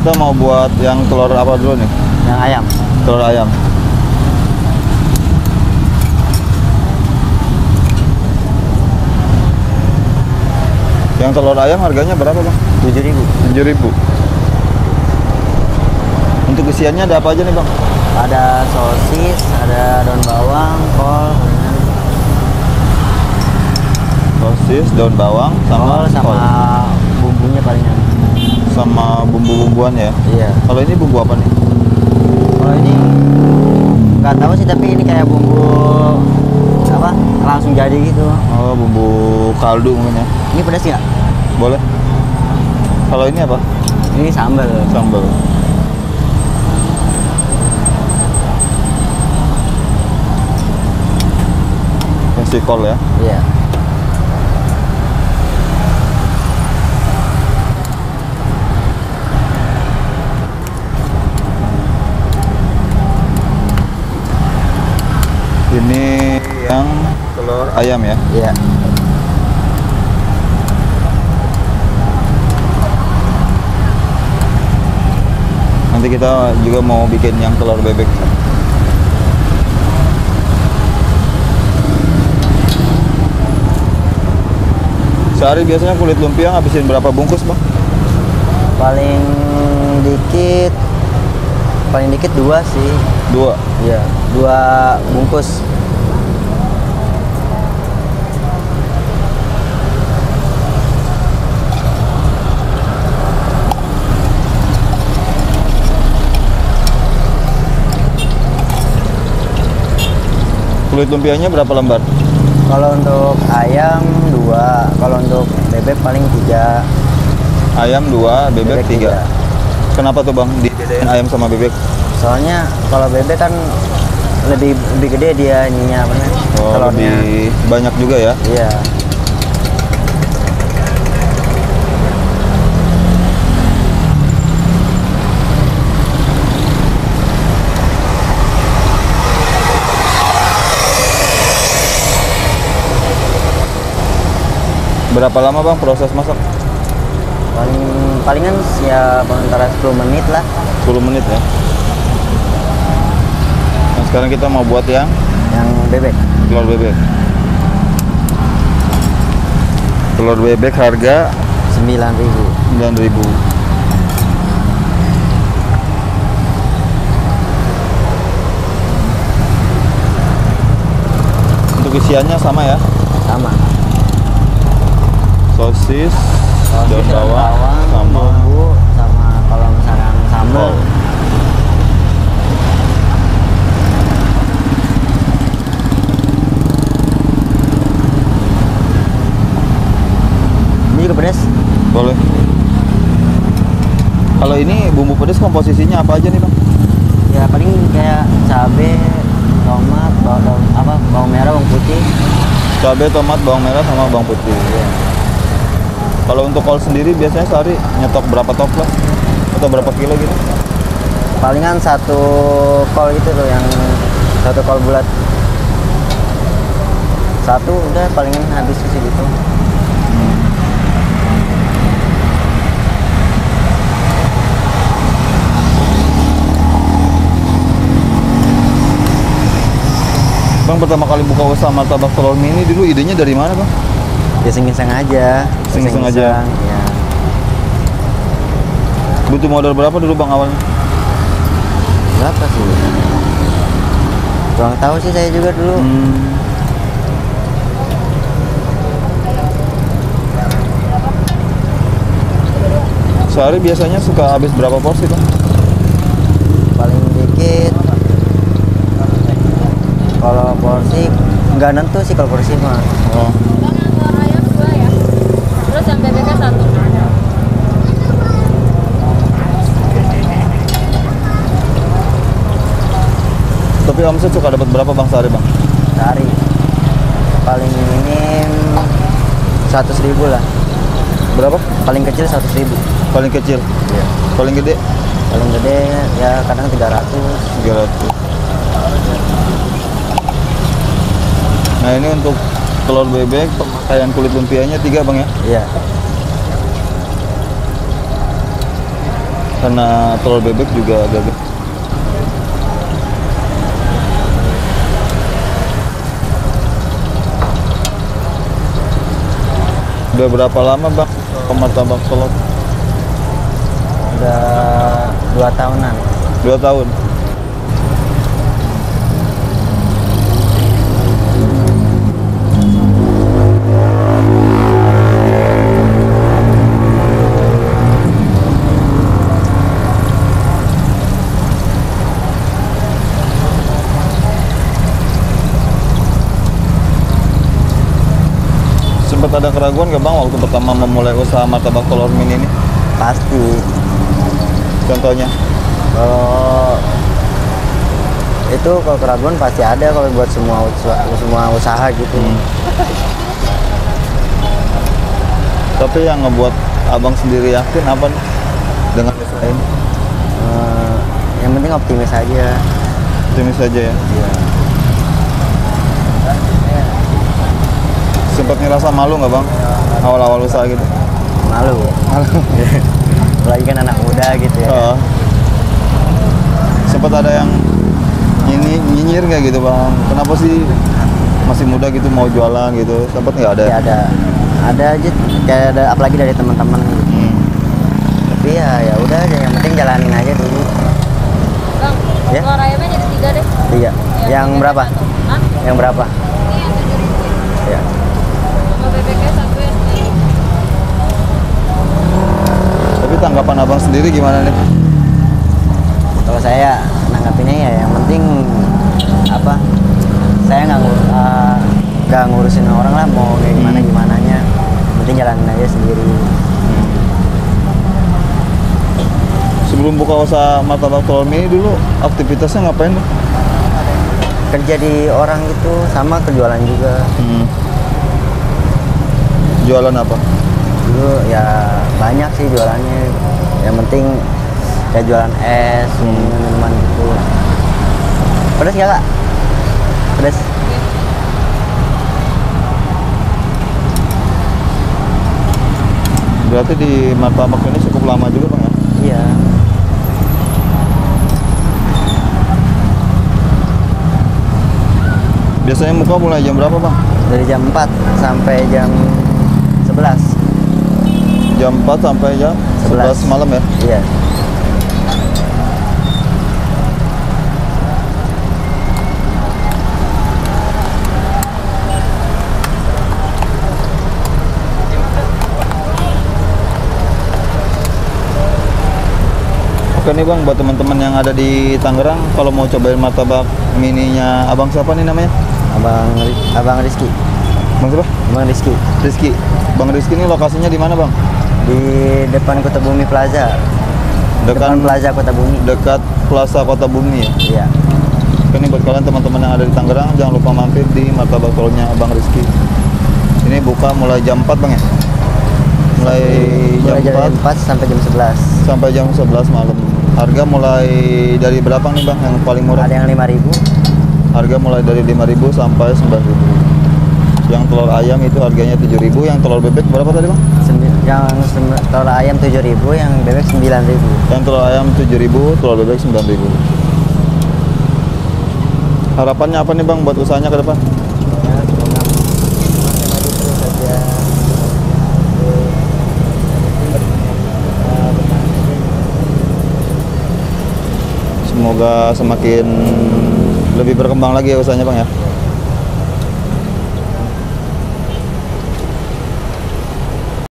kita mau buat yang telur apa dulu nih? Yang ayam. Telur ayam. Yang telur ayam harganya berapa bang? 7.000. 7.000. Untuk isiannya ada apa aja nih bang? Ada sosis, ada daun bawang, kol, Sosis, daun bawang, sama kol, sama bumbunya palingan. sama bumbu-bumbuan ya. Iya. Kalau ini bumbu apa nih? Kalau ini nggak tahu sih, tapi ini kayak bumbu apa? Langsung jadi gitu. Oh, bumbu kaldu mungkin ya. Ini pedas nggak? Boleh. Kalau ini apa? Ini sambal. Sambal. Kasih kol ya. Iya. Ini yang telur ayam ya. Iya. Nanti kita juga mau bikin yang telur bebek. Sehari biasanya kulit lumpia ngabisin berapa bungkus bang? Paling dikit 2 sih. 2. Iya, 2 bungkus. Kulit lumpianya berapa lembar? Kalau untuk ayam 2, kalau untuk bebek paling 3. Ayam 2, bebek 3. 3. Kenapa tuh bang dibedain ayam sama bebek? Soalnya kalau bebek kan lebih gede dia ininya apa namanya? Oh, Telurnya. lebih banyak juga ya. Iya. Berapa lama bang proses masak? Palingan ya antara 10 menit lah. 10 menit ya. Nah sekarang kita mau buat yang Bebek. telur bebek. Telur bebek harga 9.000. 9.000. Untuk isiannya sama ya? Sama. Sosis, daun bawang, sama bumbu, sama kalau misalkan sambal. kol. Ini juga pedas. Boleh. Kalau ini bumbu pedas komposisinya apa aja nih bang? Ya paling kayak cabe, tomat, bawang merah, bawang putih. Cabai, tomat, bawang merah, sama bawang putih. Iya. Kalau untuk kol sendiri biasanya sehari nyetok berapa toples? Atau berapa kilo gitu? Palingan 1 kol itu loh, yang 1 kol bulat. 1 udah palingan habis segitu. Bang pertama kali buka usaha martabak telur mini dulu idenya dari mana bang? Iseng-iseng aja. Iseng-iseng aja. Ya. Butuh modal berapa dulu bang awalnya? Berapa sih? Kurang tahu sih saya juga dulu. Sehari biasanya suka habis berapa porsi bang? Paling dikit. Kalau porsi nggak nentu sih kalau porsi mah. Oh. Bang, yang telur ayam 2 ya. Terus yang bebeknya 1. Tapi omset suka dapat berapa bang sehari bang? Sehari paling minim 100.000 lah. Berapa? Paling kecil 100.000. Paling kecil? Iya. Paling gede? Paling gede ya kadang 300. 300. Nah ini untuk telur bebek pemakaian kulit lumpianya 3 bang ya? Iya. Karena telur bebek juga agak gede. Udah berapa lama bang ke martabak telur? Udah 2 tahunan. 2 tahun. Sempat ada keraguan nggak bang waktu pertama memulai usaha martabak telur mini ini? Pasti. Contohnya? Kalau keraguan pasti ada kalau buat semua usaha gitu. Tapi yang ngebuat abang sendiri yakin apa nih dengan usaha ini? Yang penting optimis aja. Optimis saja ya. Iya. Sempat ngerasa malu nggak bang awal-awal usaha gitu? Malu. Apalagi kan anak muda gitu ya. Sempat ada yang nyinyir nggak gitu bang? Kenapa sih masih muda gitu mau jualan gitu? Sempat nggak ada? Ya ada aja, kayak ada apalagi dari teman-teman gitu. Tapi ya udah aja, yang penting jalanin aja dulu. Bang, Ya? telur ayamnya jadi 3 deh. Iya. Yang berapa? Hah? Yang berapa? Ini yang 7.000 Ya. sama bebeknya 1 ya. Tapi tanggapan abang sendiri gimana nih? Kalau saya nanggapinnya ya yang penting apa? Saya nggak ngurusin orang lah mau kayak gimananya. Yang penting jalanin aja sendiri. Sebelum buka usaha martabak telur mini dulu aktivitasnya ngapain bang? Kerja di orang gitu sama kejualan juga. Jualan apa? Dulu ya banyak sih jualannya. Yang penting kayak jualan es, minuman gitu. Pedas nggak kak? Pedas. Berarti di martabak ini cukup lama juga bang ya? Iya. Biasanya buka mulai jam berapa bang? Dari jam 4 sampai jam 11. Jam 4 sampai jam 11 malam ya? Iya. Oke nih bang, buat teman-teman yang ada di Tangerang, kalau mau cobain martabak mininya abang siapa nih namanya? Abang Rizky. Bang siapa? Abang Rizky. Rizky. Bang Rizky ini lokasinya di mana bang? Di depan Kota Bumi Plaza. Depan Plaza Kota Bumi. Dekat Plaza Kota Bumi ya? Iya. Oke nih buat kalian teman-teman yang ada di Tangerang, jangan lupa mampir di martabak telurnya Abang Rizky. Ini buka mulai jam 4 bang ya? Mulai jam 4 sampai jam 11. sampai jam 11 malam. Harga mulai dari berapa nih bang yang paling murah? Ada yang 5.000. Harga mulai dari 5.000 sampai 9.000. Yang telur ayam itu harganya 7.000. Yang telur bebek berapa tadi bang? Telur ayam 7.000, yang bebek 9.000. Yang telur ayam 7.000, telur bebek 9.000. Harapannya apa nih bang buat usahanya ke depan? Ya, semoga semakin maju terus saja. Semoga semakin lebih berkembang lagi ya usahanya bang ya.